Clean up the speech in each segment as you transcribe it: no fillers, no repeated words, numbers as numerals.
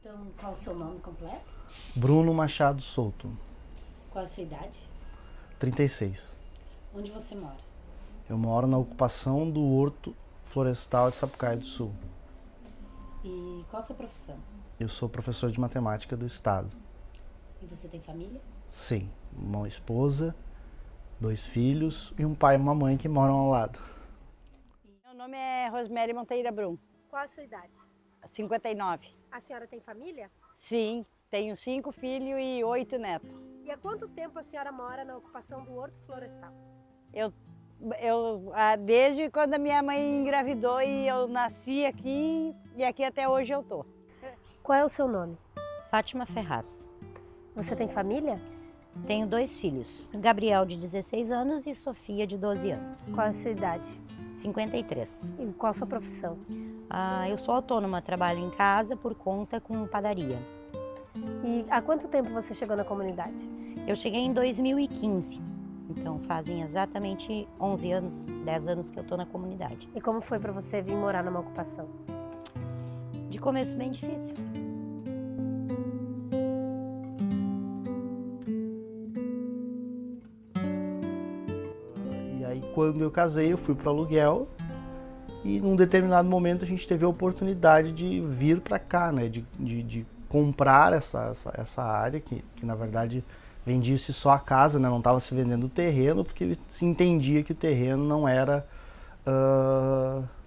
Então, qual o seu nome completo? Bruno Machado Souto, Qual a sua idade? 36. Onde você mora? Eu moro na ocupação do Horto Florestal de Sapucaia do Sul. E qual a sua profissão? Eu sou professor de matemática do estado. E você tem família? Sim, uma esposa, 2 filhos e um pai e uma mãe que moram ao lado. Meu nome é Rosemary Monteira Brum, Qual a sua idade? 59. A senhora tem família? Sim, tenho 5 filhos e 8 netos. E há quanto tempo a senhora mora na ocupação do Horto Florestal? Desde quando a minha mãe engravidou e eu nasci aqui e aqui até hoje eu tô. Qual é o seu nome? Fátima Ferraz. Você tem família? Tenho 2 filhos, Gabriel de 16 anos e Sofia de 12 anos. Qual é a sua idade? 53. E qual a sua profissão? Eu sou autônoma, trabalho em casa por conta com padaria. E há quanto tempo você chegou na comunidade? Eu cheguei em 2015, então fazem exatamente 11 anos, 10 anos que eu estou na comunidade. E como foi para você vir morar numa ocupação? De começo bem difícil. E aí quando eu casei eu fui para o aluguel e num determinado momento a gente teve a oportunidade de vir para cá, né? De comprar essa área que na verdade vendia-se só a casa, né? Não estava se vendendo o terreno porque se entendia que o terreno não era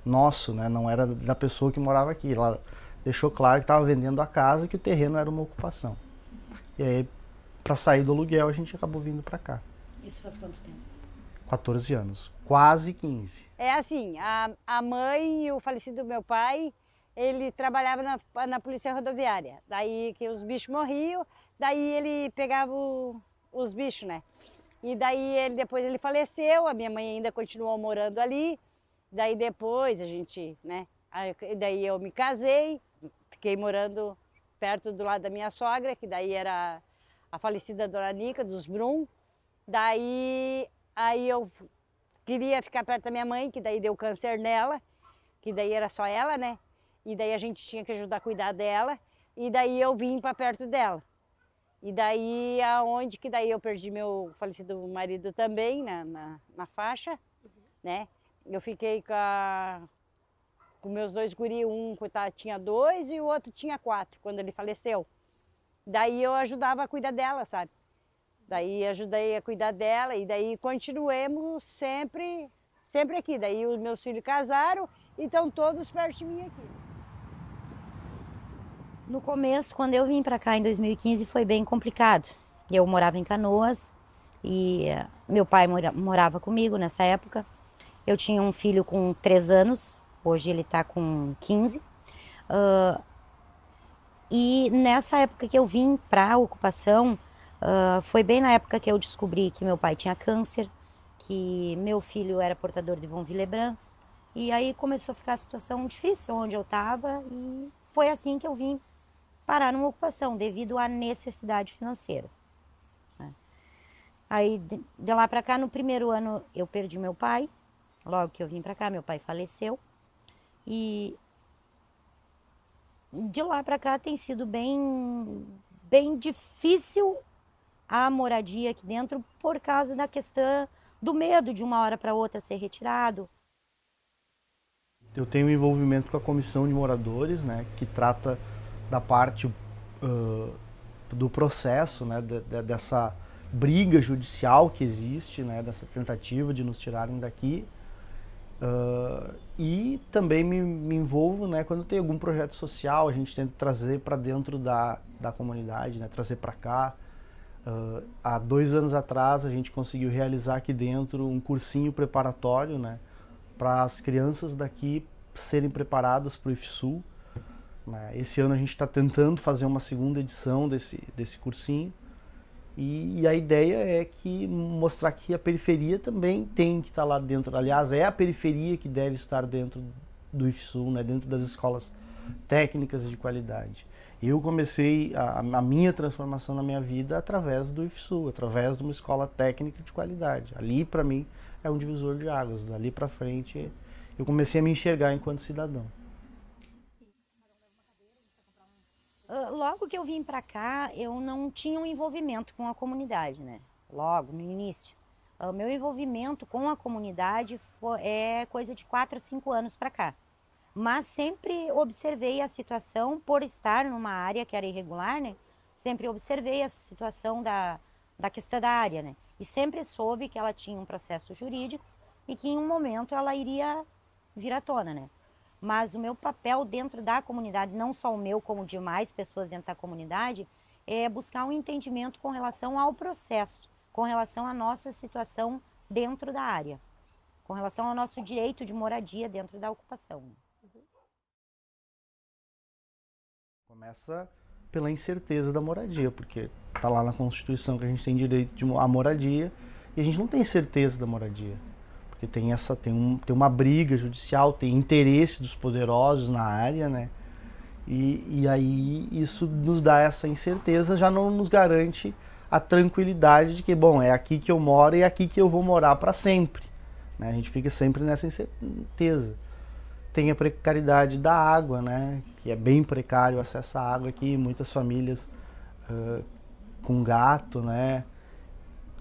nosso, né? Não era da pessoa que morava aqui. Ela deixou claro que estava vendendo a casa e que o terreno era uma ocupação. E aí, para sair do aluguel, a gente acabou vindo para cá. Isso faz quanto tempo? 14 anos, quase 15. É assim, a mãe e o falecido meu pai, ele trabalhava na polícia rodoviária. Daí que os bichos morriam, daí ele pegava os bichos, né? E daí depois ele faleceu, a minha mãe ainda continuou morando ali. Daí depois a gente, né? Daí eu me casei, fiquei morando perto do lado da minha sogra, que daí era a falecida Dona Nica, dos Brum. Daí eu queria ficar perto da minha mãe, que daí deu câncer nela, que daí era só ela, né? E daí a gente tinha que ajudar a cuidar dela, e daí eu vim para perto dela. E daí aonde que daí eu perdi meu falecido marido também, na faixa, né? Eu fiquei com meus 2 guri, um coitado tinha 2 e o outro tinha 4, quando ele faleceu. Daí eu ajudava a cuidar dela, sabe? Daí ajudei a cuidar dela e daí continuemos sempre aqui. Daí os meus filhos casaram e estão todos perto de mim aqui. No começo, quando eu vim para cá em 2015, foi bem complicado. Eu morava em Canoas e meu pai morava comigo nessa época. Eu tinha um filho com 3 anos, hoje ele está com 15. E nessa época que eu vim para a ocupação, foi bem na época que eu descobri que meu pai tinha câncer, que meu filho era portador de von Willebrand. E aí começou a ficar a situação difícil onde eu estava e foi assim que eu vim parar numa ocupação, devido à necessidade financeira. Aí de lá para cá, no primeiro ano eu perdi meu pai, logo que eu vim para cá meu pai faleceu. E de lá para cá tem sido bem difícil a moradia aqui dentro por causa da questão do medo de uma hora para outra ser retirado. Eu tenho um envolvimento com a comissão de moradores, né, que trata da parte do processo, né, dessa briga judicial que existe, né, dessa tentativa de nos tirarem daqui. E também me envolvo, né, quando tem algum projeto social, a gente tenta trazer para dentro da comunidade, né, trazer para cá. Há 2 anos atrás a gente conseguiu realizar aqui dentro um cursinho preparatório, né, para as crianças daqui serem preparadas para o IFSU. Né. Esse ano a gente está tentando fazer uma segunda edição desse cursinho. E a ideia é que mostrar que a periferia também tem que estar lá dentro. Aliás, é a periferia que deve estar dentro do IFSU, né, dentro das escolas técnicas de qualidade. Eu comecei a minha transformação na minha vida através do IFSU, através de uma escola técnica de qualidade. Ali, para mim, é um divisor de águas. Dali para frente, eu comecei a me enxergar enquanto cidadão. Logo que eu vim para cá, eu não tinha um envolvimento com a comunidade, né? Logo, no início. O meu envolvimento com a comunidade é coisa de 4 a 5 anos para cá. Mas sempre observei a situação, por estar numa área que era irregular, né? Sempre observei essa situação da questão da área, né? E sempre soube que ela tinha um processo jurídico e que em um momento ela iria vir à tona, né? Mas o meu papel dentro da comunidade, não só o meu, como de mais pessoas dentro da comunidade, é buscar um entendimento com relação ao processo, com relação à nossa situação dentro da área, com relação ao nosso direito de moradia dentro da ocupação. Começa pela incerteza da moradia, porque está lá na Constituição que a gente tem direito à moradia e a gente não tem certeza da moradia. Porque tem uma briga judicial, tem interesse dos poderosos na área, né? E aí isso nos dá essa incerteza, já não nos garante a tranquilidade de que, bom, é aqui que eu moro e é aqui que eu vou morar para sempre, né? A gente fica sempre nessa incerteza. Tem a precariedade da água, né? Que é bem precário o acesso à água aqui, muitas famílias com gato, né?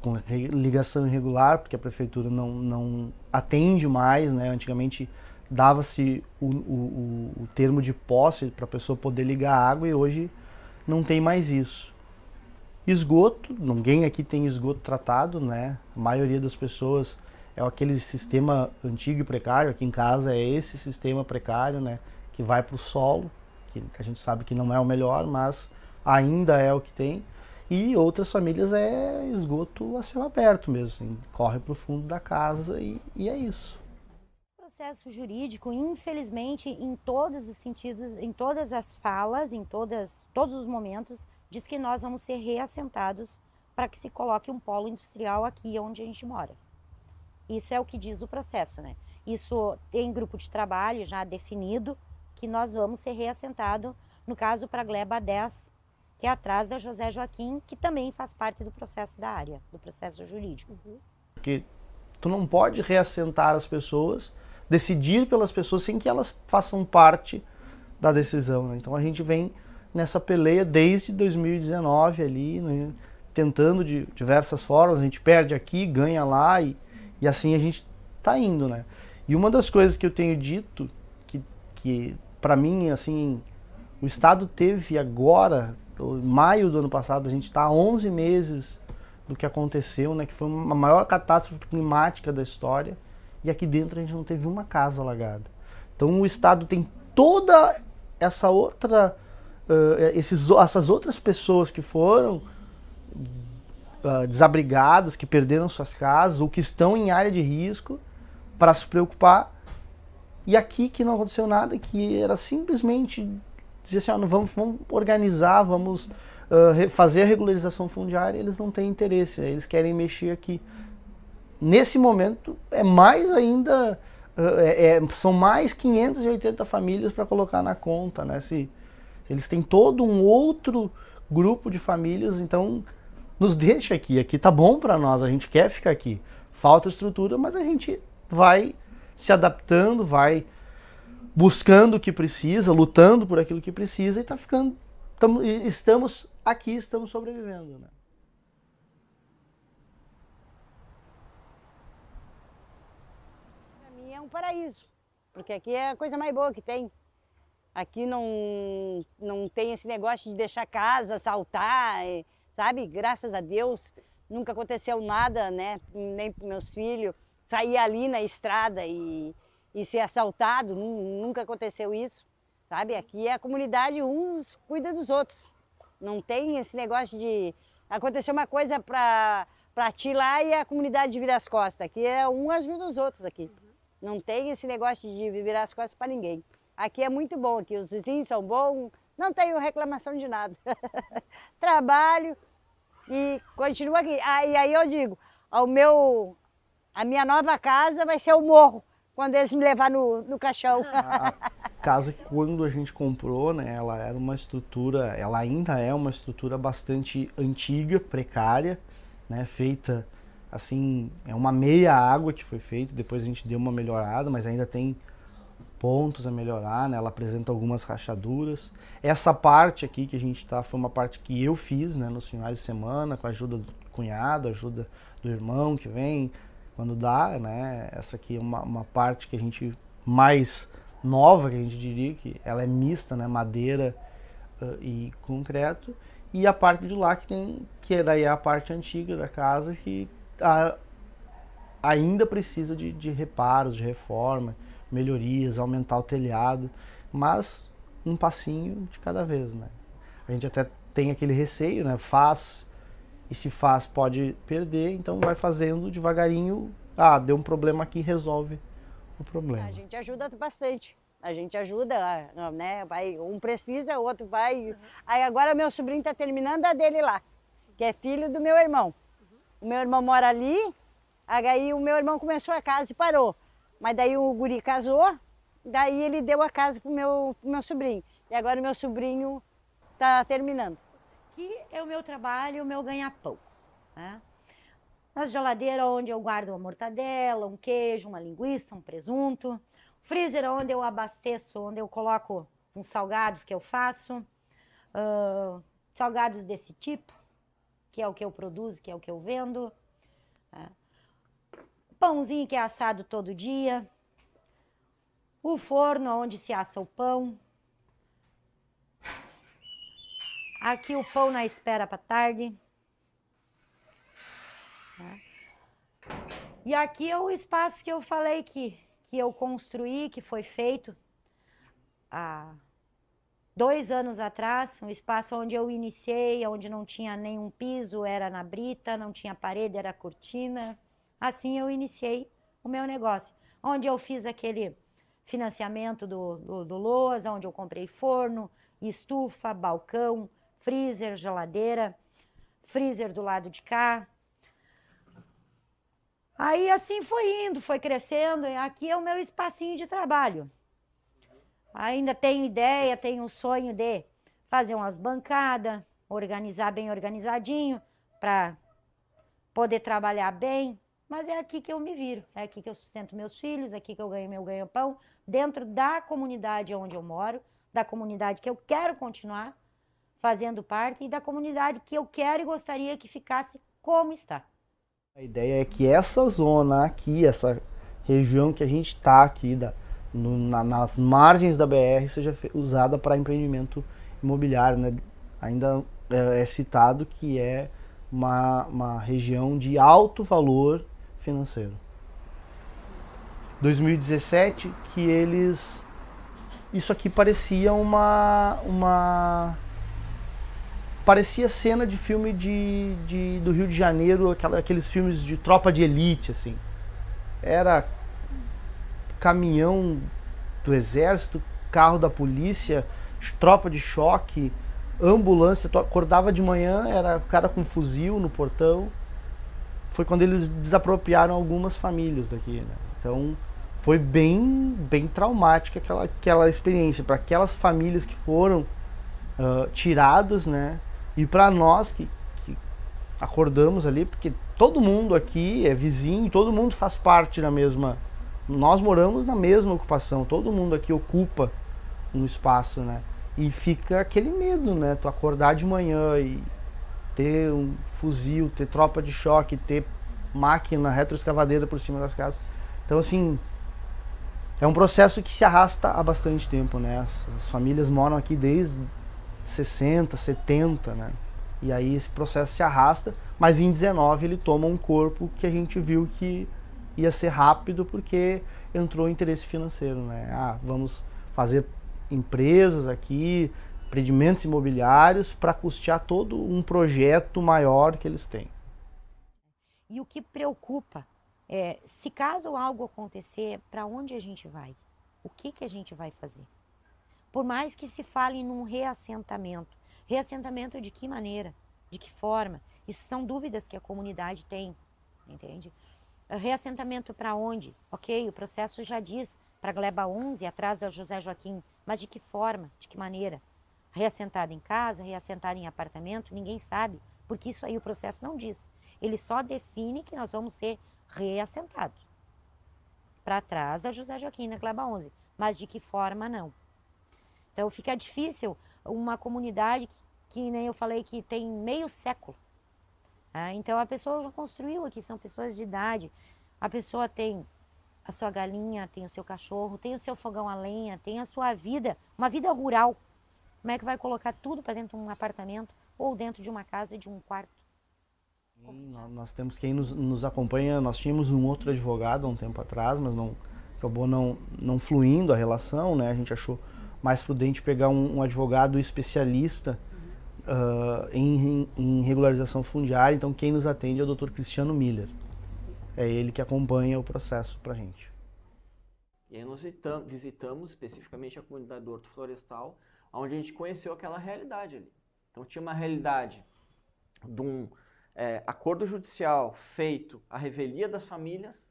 Com ligação irregular, porque a prefeitura não atende mais, né? Antigamente dava-se o termo de posse para a pessoa poder ligar a água e hoje não tem mais isso. Esgoto, ninguém aqui tem esgoto tratado, né? A maioria das pessoas é aquele sistema antigo e precário, aqui em casa é esse sistema precário, né? Que vai para o solo, que a gente sabe que não é o melhor, mas ainda é o que tem. E outras famílias é esgoto a céu aberto mesmo, assim, corre para o fundo da casa e é isso. O processo jurídico, infelizmente, em todos os sentidos, em todas as falas, em todos os momentos, diz que nós vamos ser reassentados para que se coloque um polo industrial aqui onde a gente mora. Isso é o que diz o processo, né? Isso tem grupo de trabalho já definido que nós vamos ser reassentados, no caso para a Gleba 10, que é atrás da José Joaquim, que também faz parte do processo da área, do processo jurídico. Porque tu não pode reassentar as pessoas, decidir pelas pessoas sem que elas façam parte da decisão, né? Então a gente vem nessa peleia desde 2019 ali, né? Tentando de diversas formas, a gente perde aqui, ganha lá e assim a gente tá indo, né? E uma das coisas que eu tenho dito, que para mim, assim, o Estado teve agora, em maio do ano passado, a gente está há 11 meses do que aconteceu, né? Que foi a maior catástrofe climática da história. E aqui dentro a gente não teve uma casa alagada. Então o Estado tem toda essa outra, essas outras pessoas que foram desabrigadas, que perderam suas casas ou que estão em área de risco para se preocupar. E aqui que não aconteceu nada, que era simplesmente dizer assim, ó, vamos organizar, vamos fazer a regularização fundiária, eles não têm interesse, eles querem mexer aqui. Nesse momento, é mais ainda, são mais 580 famílias para colocar na conta, né? Se eles têm todo um outro grupo de famílias, então nos deixa aqui tá bom para nós, a gente quer ficar aqui. Falta estrutura, mas a gente vai se adaptando, vai buscando o que precisa, lutando por aquilo que precisa e estamos aqui, estamos sobrevivendo, né? Para mim é um paraíso, porque aqui é a coisa mais boa que tem. Aqui não tem esse negócio de deixar casa, assaltar, sabe? Graças a Deus nunca aconteceu nada, né? Nem para meus filhos sair ali na estrada e ser assaltado, nunca aconteceu isso, sabe? Aqui é a comunidade, uns cuida dos outros. Não tem esse negócio de acontecer uma coisa para ti lá e a comunidade virar as costas. Aqui é um ajuda os outros aqui. Não tem esse negócio de virar as costas para ninguém. Aqui é muito bom, aqui os vizinhos são bons, não tenho reclamação de nada. Trabalho e continuo aqui. E aí eu digo, a minha nova casa vai ser o morro, quando eles me levar no caixão. A casa, quando a gente comprou, né, ela era uma estrutura, ela ainda é uma estrutura bastante antiga, precária, né, feita assim, é uma meia água que foi feita, depois a gente deu uma melhorada, mas ainda tem pontos a melhorar, né? Ela apresenta algumas rachaduras. Essa parte aqui que a gente tá foi uma parte que eu fiz, né, nos finais de semana, com a ajuda do cunhado, ajuda do irmão que vem quando dá, né? Essa aqui é uma parte que a gente mais nova, que a gente diria que ela é mista, né, madeira e concreto. E a parte de lá que daí é a parte antiga da casa que ainda precisa de reparos, de reforma, melhorias, aumentar o telhado, mas um passinho de cada vez, né? A gente até tem aquele receio, né? Faz, e se faz pode perder, então vai fazendo devagarinho. Ah, deu um problema aqui, resolve o problema. A gente ajuda bastante. A gente ajuda, né? Vai, um precisa, o outro vai. Aí agora meu sobrinho está terminando a dele lá, que é filho do meu irmão. O meu irmão mora ali, aí o meu irmão começou a casa e parou. Mas daí o guri casou, daí ele deu a casa pro meu sobrinho. E agora o meu sobrinho está terminando. Aqui é o meu trabalho, o meu ganha-pão, né? Na geladeira onde eu guardo uma mortadela, um queijo, uma linguiça, um presunto. Freezer onde eu abasteço, onde eu coloco uns salgados que eu faço. Salgados desse tipo, que é o que eu produzo, que é o que eu vendo. Pãozinho que é assado todo dia. O forno onde se assa o pão. Aqui o pão na espera para tarde. E aqui é o espaço que eu falei que eu construí, que foi feito há 2 anos atrás, um espaço onde eu iniciei, onde não tinha nenhum piso, era na brita, não tinha parede, era cortina. Assim eu iniciei o meu negócio, onde eu fiz aquele financiamento do Loas, onde eu comprei forno, estufa, balcão, freezer, geladeira, freezer do lado de cá. Aí assim foi indo, foi crescendo, e aqui é o meu espacinho de trabalho. Ainda tenho ideia, tenho um sonho de fazer umas bancadas, organizar bem organizadinho, para poder trabalhar bem, mas é aqui que eu me viro, é aqui que eu sustento meus filhos, é aqui que eu ganho meu ganha-pão, dentro da comunidade onde eu moro, da comunidade que eu quero continuar fazendo parte e da comunidade que eu quero e gostaria que ficasse como está. A ideia é que essa zona aqui, essa região que a gente está aqui, nas margens da BR, seja usada para empreendimento imobiliário, né? Ainda é citado que é uma região de alto valor financeiro. 2017, que eles... Isso aqui parecia parecia cena de filme do Rio de Janeiro, aqueles filmes de tropa de elite, assim. Era caminhão do exército, carro da polícia, tropa de choque, ambulância. Tu acordava de manhã, era o cara com fuzil no portão. Foi quando eles desapropriaram algumas famílias daqui, né? Então foi bem traumática aquela experiência para aquelas famílias que foram tiradas, né? E para nós que acordamos ali, porque todo mundo aqui é vizinho, todo mundo faz parte da mesma... Nós moramos na mesma ocupação, todo mundo aqui ocupa um espaço, né? E fica aquele medo, né? Tu acordar de manhã e ter um fuzil, ter tropa de choque, ter máquina retroescavadeira por cima das casas. Então, assim, é um processo que se arrasta há bastante tempo, né? As famílias moram aqui desde 60, 70, né? E aí esse processo se arrasta, mas em 19 ele toma um corpo que a gente viu que ia ser rápido porque entrou o interesse financeiro, né? Ah, vamos fazer empresas aqui, empreendimentos imobiliários para custear todo um projeto maior que eles têm. E o que preocupa é, se caso algo acontecer, para onde a gente vai? O que a gente vai fazer? Por mais que se fale num reassentamento. Reassentamento de que maneira? De que forma? Isso são dúvidas que a comunidade tem, entende? Reassentamento para onde? Ok, o processo já diz, para Gleba 11, atrás da José Joaquim, mas de que forma? De que maneira? Reassentado em casa, reassentado em apartamento, ninguém sabe, porque isso aí o processo não diz. Ele só define que nós vamos ser reassentados para trás da José Joaquim, na Gleba 11. mas de que forma não. Então fica difícil uma comunidade que nem eu falei que tem meio século. Então a pessoa já construiu aqui, são pessoas de idade, a pessoa tem a sua galinha, tem o seu cachorro, tem o seu fogão a lenha, tem a sua vida, uma vida rural. Como é que vai colocar tudo para dentro de um apartamento ou dentro de uma casa de um quarto? Nós temos quem nos acompanha, nós tínhamos um outro advogado há um tempo atrás, mas acabou não fluindo a relação, né? A gente achou mais prudente pegar um advogado especialista em regularização fundiária. Então quem nos atende é o Dr. Cristiano Miller. É ele que acompanha o processo para a gente. E aí nós visitamos especificamente a comunidade do Horto Florestal, onde a gente conheceu aquela realidade ali. Então tinha uma realidade de um acordo judicial feito à revelia das famílias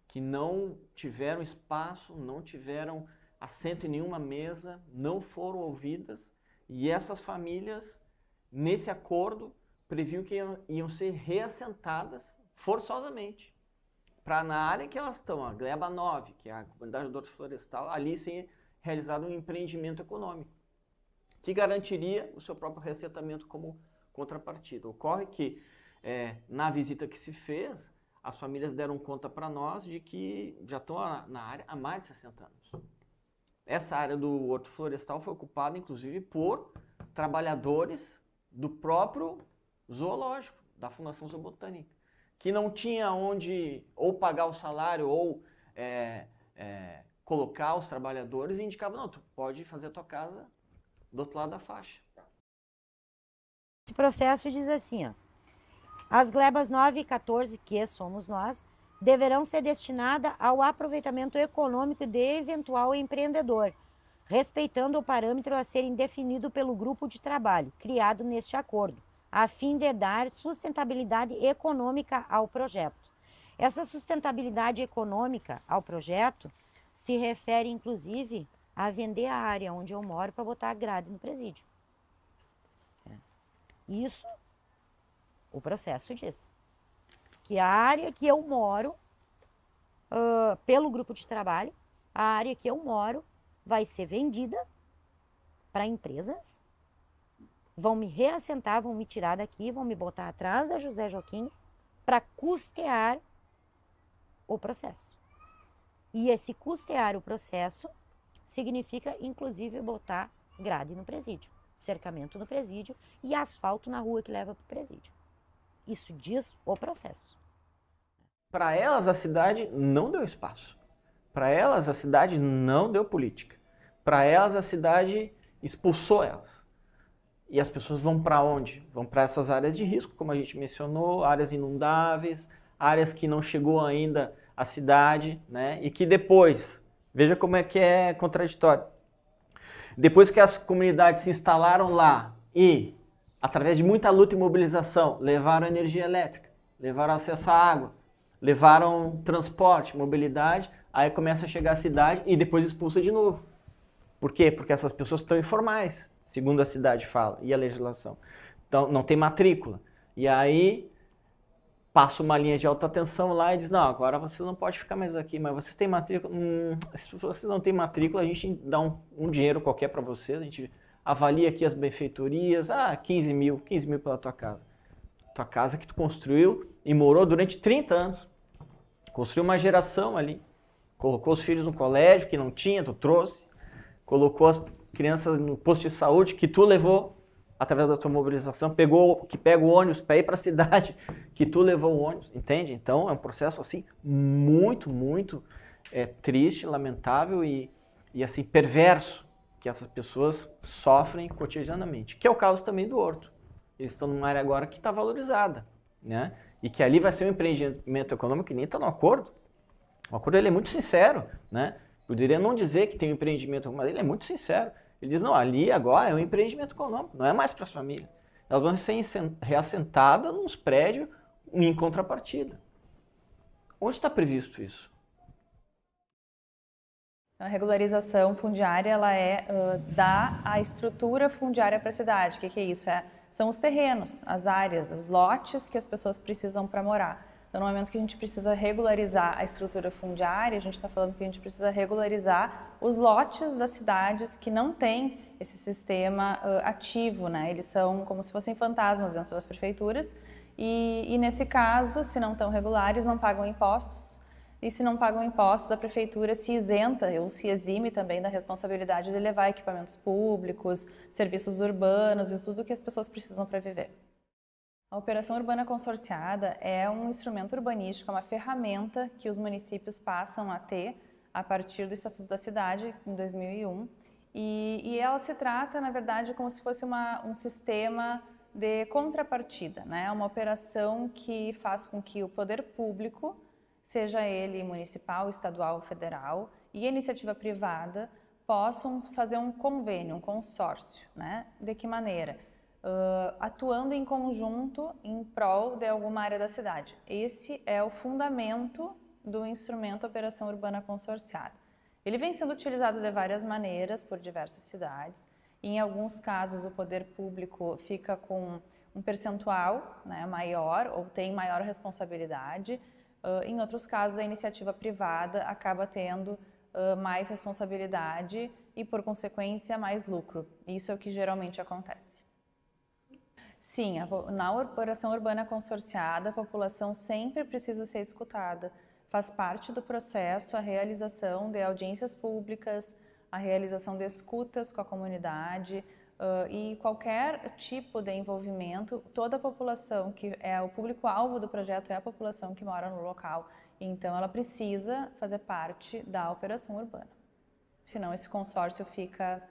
que não tiveram espaço, não tiveram assento em nenhuma mesa, não foram ouvidas, e essas famílias, nesse acordo, previam que iam ser reassentadas forçosamente, para na área que elas estão, a Gleba 9, que é a comunidade do Horto Florestal, ali ser realizado um empreendimento econômico, que garantiria o seu próprio reassentamento como contrapartida. Ocorre que, na visita que se fez, as famílias deram conta para nós de que já estão na área há mais de 60 anos. Essa área do Horto Florestal foi ocupada, inclusive, por trabalhadores do próprio zoológico, da Fundação Zoobotânica, que não tinha onde ou pagar o salário ou colocar os trabalhadores, e indicava, não, tu pode fazer a tua casa do outro lado da faixa. Esse processo diz assim, ó, as glebas 9 e 14, que somos nós, deverão ser destinadas ao aproveitamento econômico de eventual empreendedor, respeitando o parâmetro a serem definido pelo grupo de trabalho criado neste acordo, a fim de dar sustentabilidade econômica ao projeto. Essa sustentabilidade econômica ao projeto se refere, inclusive, a vender a área onde eu moro para botar a grade no presídio. Isso, o processo diz. Que a área que eu moro, pelo grupo de trabalho, a área que eu moro vai ser vendida para empresas, vão me reassentar, vão me tirar daqui, vão me botar atrás da José Joaquim para custear o processo. E esse custear o processo significa, inclusive, botar grade no presídio, cercamento no presídio e asfalto na rua que leva para o presídio. Isso diz o processo. Para elas, a cidade não deu espaço. Para elas, a cidade não deu política. Para elas, a cidade expulsou elas. E as pessoas vão para onde? Vão para essas áreas de risco, como a gente mencionou, áreas inundáveis, áreas que não chegou ainda à cidade, né? E que depois, veja como é contraditório. Depois que as comunidades se instalaram lá e, através de muita luta e mobilização, levaram energia elétrica, levaram acesso à água, levaram transporte, mobilidade, aí começa a chegar a cidade e depois expulsa de novo. Por quê? Porque essas pessoas estão informais, segundo a cidade fala, e a legislação. Então, não tem matrícula. E aí, passa uma linha de alta tensão lá e diz, não, agora vocês não podem ficar mais aqui, mas vocês têm matrícula? Se vocês não têm matrícula, a gente dá um dinheiro qualquer para vocês, a gente avalia aqui as benfeitorias, 15 mil pela tua casa. Tua casa que tu construiu e morou durante 30 anos. Construiu uma geração ali. Colocou os filhos no colégio, que não tinha, tu trouxe. Colocou as crianças no posto de saúde, que tu levou através da tua mobilização. Pega o ônibus para ir para a cidade, que tu levou o ônibus. Entende? Então é um processo assim muito, muito triste, lamentável e assim perverso que essas pessoas sofrem cotidianamente. Que é o caso também do Horto. Eles estão numa área agora que está valorizada, né? E que ali vai ser um empreendimento econômico que nem está no acordo. O acordo ele é muito sincero, né? Poderia não dizer que tem um empreendimento, mas ele é muito sincero. Ele diz, não, ali agora é um empreendimento econômico, não é mais para as famílias. Elas vão ser reassentadas nos prédios em contrapartida. Onde está previsto isso? A regularização fundiária, ela dá a estrutura fundiária para a cidade. O que é isso? São os terrenos, as áreas, os lotes que as pessoas precisam para morar. Então, no momento que a gente precisa regularizar a estrutura fundiária, a gente está falando que a gente precisa regularizar os lotes das cidades que não têm esse sistema ativo, né? Eles são como se fossem fantasmas dentro das prefeituras e nesse caso, se não estão regulares, não pagam impostos. E se não pagam impostos, a prefeitura se isenta ou se exime também da responsabilidade de levar equipamentos públicos, serviços urbanos e tudo que as pessoas precisam para viver. A operação urbana consorciada é um instrumento urbanístico, é uma ferramenta que os municípios passam a ter a partir do Estatuto da Cidade, em 2001. E ela se trata, na verdade, como se fosse um sistema de contrapartida, né? Uma operação que faz com que o poder público, seja ele municipal, estadual ou federal, e a iniciativa privada possam fazer um convênio, um consórcio, né? De que maneira? Atuando em conjunto em prol de alguma área da cidade. Esse é o fundamento do instrumento Operação Urbana Consorciada. Ele vem sendo utilizado de várias maneiras por diversas cidades. Em alguns casos, o poder público fica com um percentual, né, maior ou tem maior responsabilidade. Em outros casos, a iniciativa privada acaba tendo mais responsabilidade e, por consequência, mais lucro. Isso é o que geralmente acontece. Sim, na operação urbana consorciada, a população sempre precisa ser escutada. Faz parte do processo a realização de audiências públicas, a realização de escutas com a comunidade e qualquer tipo de envolvimento, toda a população que é o público-alvo do projeto é a população que mora no local. Então, ela precisa fazer parte da operação urbana. Senão, esse consórcio fica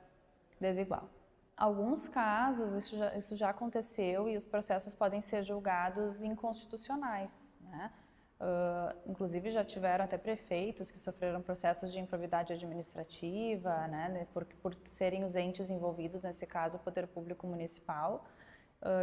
desigual. Alguns casos, isso já aconteceu e os processos podem ser julgados inconstitucionais, né? Inclusive já tiveram até prefeitos que sofreram processos de improbidade administrativa, né, por serem os entes envolvidos, nesse caso o poder público municipal,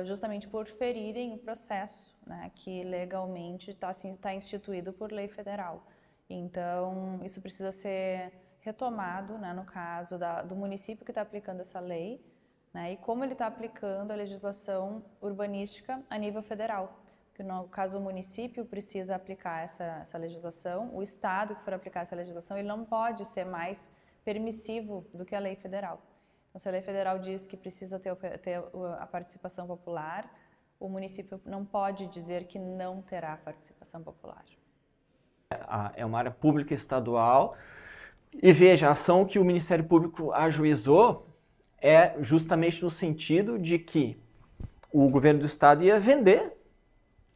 justamente por ferirem o processo, né, que legalmente está instituído por lei federal. Então, isso precisa ser retomado, né, no caso do município que está aplicando essa lei, né, e como ele está aplicando a legislação urbanística a nível federal. Que no caso o município precisa aplicar essa legislação, o estado que for aplicar essa legislação, ele não pode ser mais permissivo do que a lei federal. Então, se a lei federal diz que precisa ter a participação popular, o município não pode dizer que não terá participação popular. É uma área pública estadual e veja, a ação que o Ministério Público ajuizou é justamente no sentido de que o governo do estado ia vender,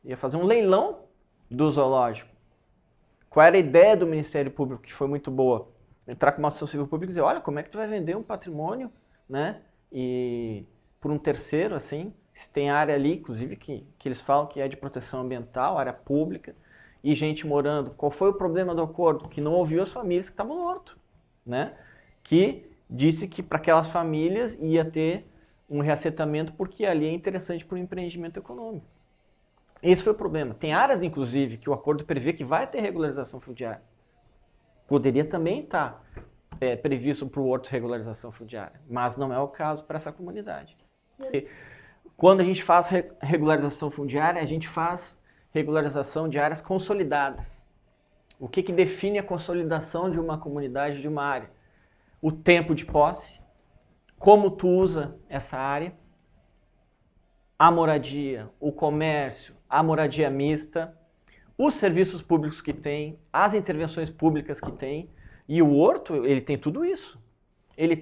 ia fazer um leilão do zoológico. Qual era a ideia do Ministério Público, que foi muito boa? Entrar com uma ação civil pública e dizer, olha, como é que tu vai vender um patrimônio, né? E por um terceiro, assim, se tem área ali, inclusive, que eles falam que é de proteção ambiental, área pública, e gente morando. Qual foi o problema do acordo? Que não ouviu as famílias que estavam no horto, né? Que disse que para aquelas famílias ia ter um reassentamento porque ali é interessante para o empreendimento econômico. Esse foi o problema. Tem áreas, inclusive, que o acordo prevê que vai ter regularização fundiária. Poderia também estar previsto para o horto regularização fundiária, mas não é o caso para essa comunidade. E quando a gente faz regularização fundiária, a gente faz regularização de áreas consolidadas. O que define a consolidação de uma comunidade, de uma área? O tempo de posse, como tu usa essa área, a moradia, o comércio, a moradia mista, os serviços públicos que tem, as intervenções públicas que tem, e o horto, ele tem tudo isso. Ele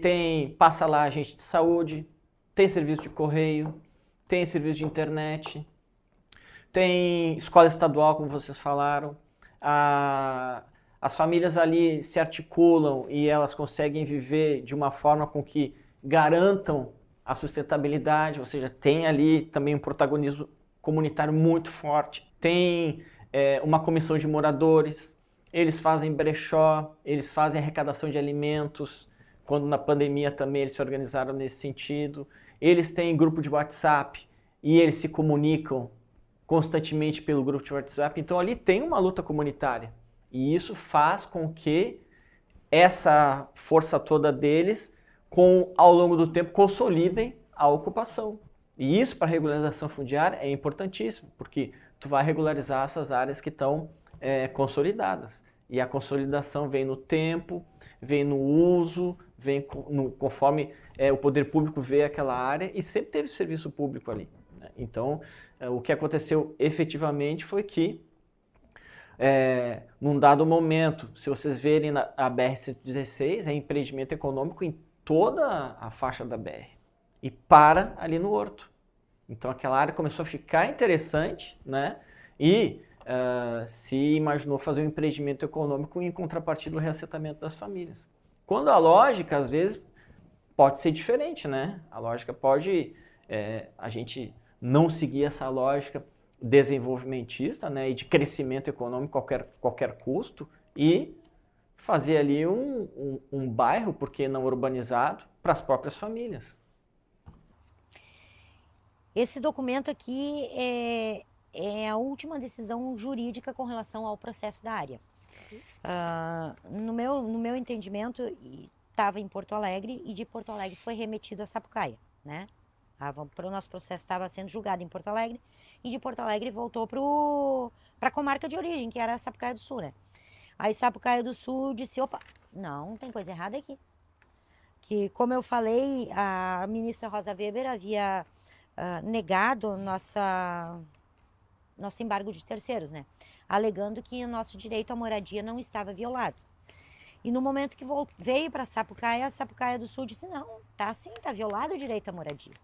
passa lá agente de saúde, tem serviço de correio, tem serviço de internet, tem escola estadual, como vocês falaram, as famílias ali se articulam e elas conseguem viver de uma forma com que garantam a sustentabilidade, ou seja, tem ali também um protagonismo comunitário muito forte. Tem uma comissão de moradores, eles fazem brechó, eles fazem arrecadação de alimentos, quando na pandemia também eles se organizaram nesse sentido. Eles têm grupo de WhatsApp e eles se comunicam constantemente pelo grupo de WhatsApp. Então ali tem uma luta comunitária e isso faz com que essa força toda deles, ao longo do tempo, consolidem a ocupação. E isso para a regularização fundiária é importantíssimo, porque tu vai regularizar essas áreas que estão consolidadas. E a consolidação vem no tempo, vem no uso, vem conforme o poder público vê aquela área, e sempre teve serviço público ali, né? Então, o que aconteceu efetivamente foi que, num dado momento, se vocês verem a BR-116, é empreendimento econômico em toda a faixa da BR, e para ali no Horto. Então aquela área começou a ficar interessante, né? E se imaginou fazer um empreendimento econômico em contrapartida do reassentamento das famílias. Quando a lógica, às vezes, pode ser diferente, né? A lógica pode, a gente não seguir essa lógica desenvolvimentista, né? E de crescimento econômico a qualquer custo, e fazer ali um bairro, porque não urbanizado, para as próprias famílias. Esse documento aqui é a última decisão jurídica com relação ao processo da área. No meu entendimento, estava em Porto Alegre, e de Porto Alegre foi remetido a Sapucaia, né? O nosso processo estava sendo julgado em Porto Alegre, e de Porto Alegre voltou para a comarca de origem, que era a Sapucaia do Sul, né? Aí Sapucaia do Sul disse, opa, não, tem coisa errada aqui. Que, como eu falei, a ministra Rosa Weber havia negado nosso embargo de terceiros, né? Alegando que o nosso direito à moradia não estava violado. E no momento que veio para Sapucaia, a Sapucaia do Sul disse, não, tá sim, tá violado o direito à moradia.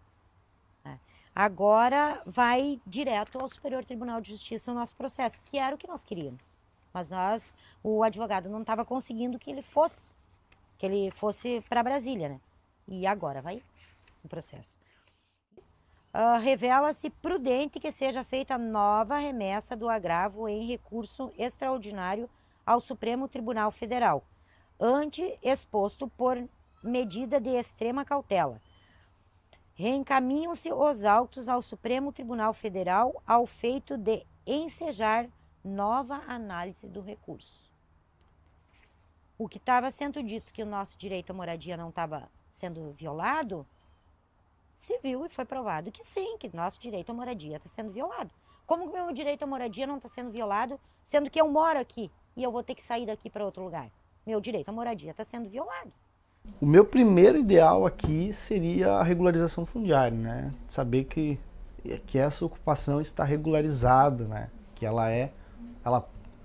Agora vai direto ao Superior Tribunal de Justiça o nosso processo, que era o que nós queríamos. Mas o advogado não estava conseguindo que ele fosse para Brasília, né? E agora vai o processo. Revela-se prudente que seja feita nova remessa do agravo em recurso extraordinário ao Supremo Tribunal Federal, ante exposto por medida de extrema cautela. Reencaminham-se os autos ao Supremo Tribunal Federal ao feito de ensejar nova análise do recurso. O que estava sendo dito, que o nosso direito à moradia não estava sendo violado, se viu e foi provado que sim, que nosso direito à moradia está sendo violado. Como que o meu direito à moradia não está sendo violado, sendo que eu moro aqui e eu vou ter que sair daqui para outro lugar? Meu direito à moradia está sendo violado. O meu primeiro ideal aqui seria a regularização fundiária, né? Saber que essa ocupação está regularizada, né? Que ela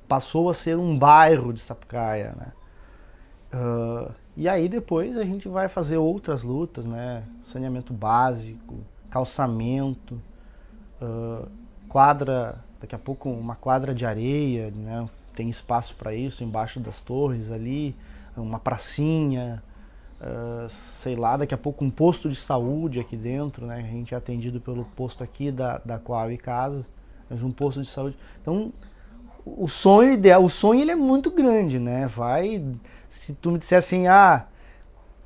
passou a ser um bairro de Sapucaia, né? E aí depois a gente vai fazer outras lutas, né? Saneamento básico, calçamento, quadra, daqui a pouco uma quadra de areia, né? Tem espaço para isso embaixo das torres ali, uma pracinha, sei lá, daqui a pouco um posto de saúde aqui dentro, né? A gente é atendido pelo posto aqui da Coab Casa, mas um posto de saúde. Então, o sonho ideal, ele é muito grande, né? Se tu me disser assim,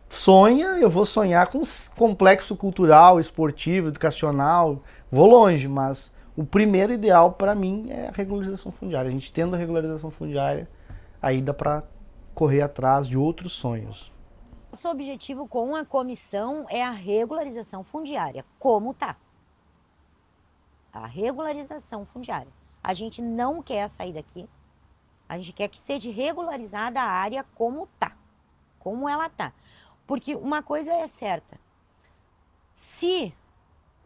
sonha, eu vou sonhar com complexo cultural, esportivo, educacional, vou longe, mas o primeiro ideal para mim é a regularização fundiária. A gente tendo a regularização fundiária, aí dá para correr atrás de outros sonhos. Nosso objetivo com a comissão é a regularização fundiária, como tá. A regularização fundiária. A gente não quer sair daqui, a gente quer que seja regularizada a área como tá, como ela tá. Porque uma coisa é certa, se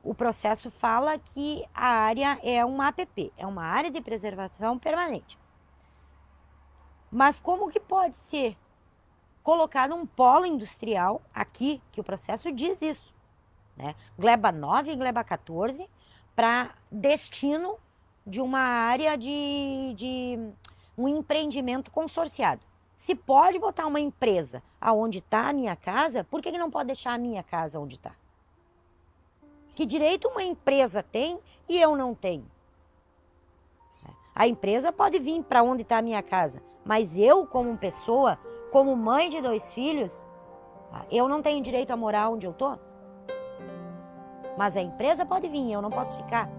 o processo fala que a área é uma APP, é uma área de preservação permanente, mas como que pode ser colocado um polo industrial aqui, que o processo diz isso, né? Gleba 9 e Gleba 14, para destino de uma área de um empreendimento consorciado. Se pode botar uma empresa aonde está a minha casa, por que não pode deixar a minha casa onde está? Que direito uma empresa tem e eu não tenho? A empresa pode vir para onde está a minha casa, mas eu, como pessoa, como mãe de 2 filhos, eu não tenho direito a morar onde eu estou? Mas a empresa pode vir, eu não posso ficar.